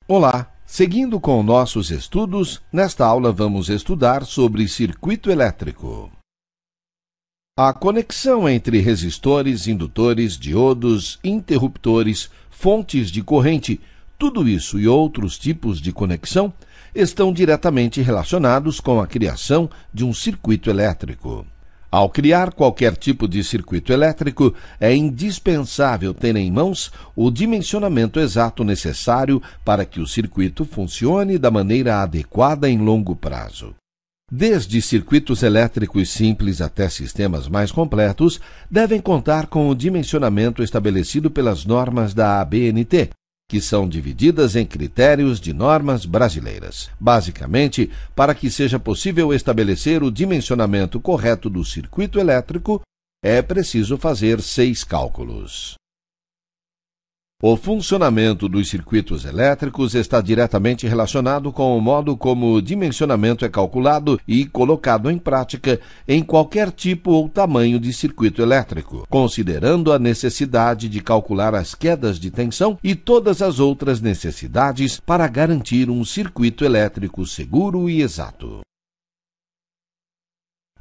Olá! Seguindo com nossos estudos, nesta aula vamos estudar sobre circuito elétrico. A conexão entre resistores, indutores, diodos, interruptores, fontes de corrente, tudo isso e outros tipos de conexão estão diretamente relacionados com a criação de um circuito elétrico. Ao criar qualquer tipo de circuito elétrico, é indispensável ter em mãos o dimensionamento exato necessário para que o circuito funcione da maneira adequada em longo prazo. Desde circuitos elétricos simples até sistemas mais completos, devem contar com o dimensionamento estabelecido pelas normas da ABNT, que são divididas em critérios de normas brasileiras. Basicamente, para que seja possível estabelecer o dimensionamento correto do circuito elétrico, é preciso fazer 6 cálculos. O funcionamento dos circuitos elétricos está diretamente relacionado com o modo como o dimensionamento é calculado e colocado em prática em qualquer tipo ou tamanho de circuito elétrico, considerando a necessidade de calcular as quedas de tensão e todas as outras necessidades para garantir um circuito elétrico seguro e exato.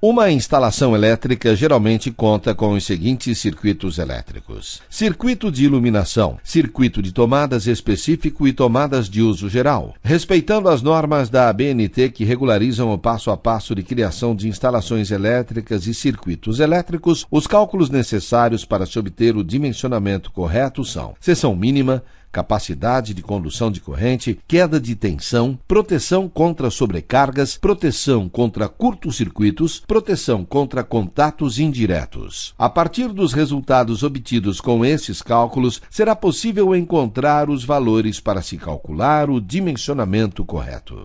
Uma instalação elétrica geralmente conta com os seguintes circuitos elétricos: circuito de iluminação, circuito de tomadas específico e tomadas de uso geral. Respeitando as normas da ABNT que regularizam o passo a passo de criação de instalações elétricas e circuitos elétricos, os cálculos necessários para se obter o dimensionamento correto são: seção mínima, capacidade de condução de corrente, queda de tensão, proteção contra sobrecargas, proteção contra curtos-circuitos, proteção contra contatos indiretos. A partir dos resultados obtidos com esses cálculos, será possível encontrar os valores para se calcular o dimensionamento correto.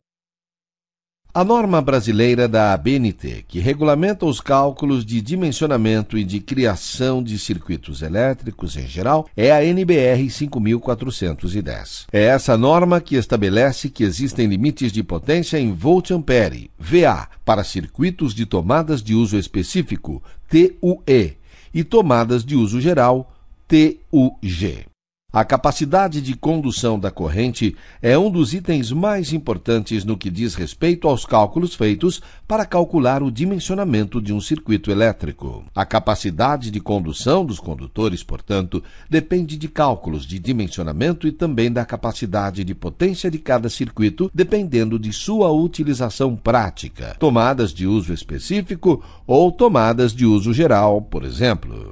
A norma brasileira da ABNT, que regulamenta os cálculos de dimensionamento e de criação de circuitos elétricos em geral, é a NBR 5410. É essa norma que estabelece que existem limites de potência em volt-ampere, VA, para circuitos de tomadas de uso específico, TUE, e tomadas de uso geral, TUG. A capacidade de condução da corrente é um dos itens mais importantes no que diz respeito aos cálculos feitos para calcular o dimensionamento de um circuito elétrico. A capacidade de condução dos condutores, portanto, depende de cálculos de dimensionamento e também da capacidade de potência de cada circuito, dependendo de sua utilização prática, tomadas de uso específico ou tomadas de uso geral, por exemplo.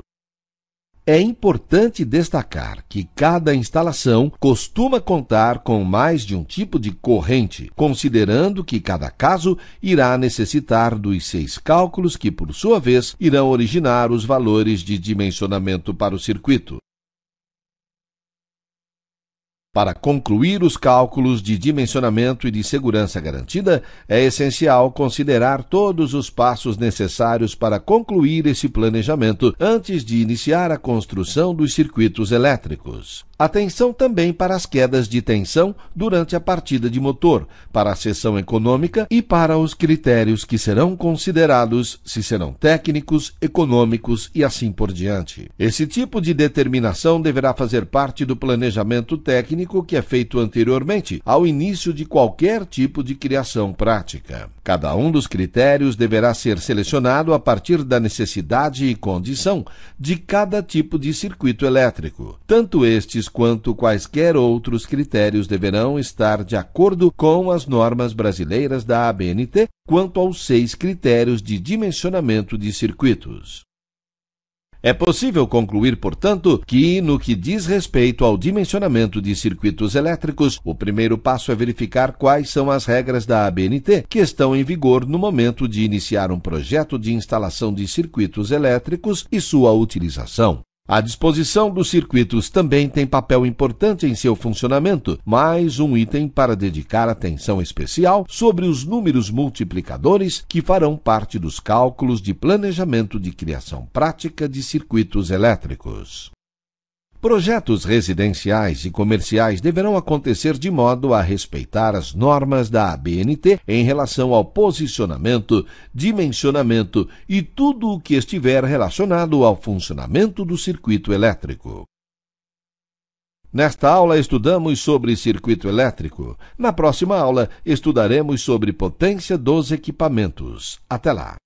É importante destacar que cada instalação costuma contar com mais de um tipo de corrente, considerando que cada caso irá necessitar dos 6 cálculos que, por sua vez, irão originar os valores de dimensionamento para o circuito. Para concluir os cálculos de dimensionamento e de segurança garantida, é essencial considerar todos os passos necessários para concluir esse planejamento antes de iniciar a construção dos circuitos elétricos. Atenção também para as quedas de tensão durante a partida de motor, para a seção econômica e para os critérios que serão considerados, se serão técnicos, econômicos e assim por diante. Esse tipo de determinação deverá fazer parte do planejamento técnico que é feito anteriormente ao início de qualquer tipo de criação prática. Cada um dos critérios deverá ser selecionado a partir da necessidade e condição de cada tipo de circuito elétrico. Tanto estes quanto quaisquer outros critérios deverão estar de acordo com as normas brasileiras da ABNT quanto aos 6 critérios de dimensionamento de circuitos. É possível concluir, portanto, que, no que diz respeito ao dimensionamento de circuitos elétricos, o primeiro passo é verificar quais são as regras da ABNT que estão em vigor no momento de iniciar um projeto de instalação de circuitos elétricos e sua utilização. A disposição dos circuitos também tem papel importante em seu funcionamento, mais um item para dedicar atenção especial sobre os números multiplicadores que farão parte dos cálculos de planejamento de criação prática de circuitos elétricos. Projetos residenciais e comerciais deverão acontecer de modo a respeitar as normas da ABNT em relação ao posicionamento, dimensionamento e tudo o que estiver relacionado ao funcionamento do circuito elétrico. Nesta aula estudamos sobre circuito elétrico. Na próxima aula estudaremos sobre potência dos equipamentos. Até lá!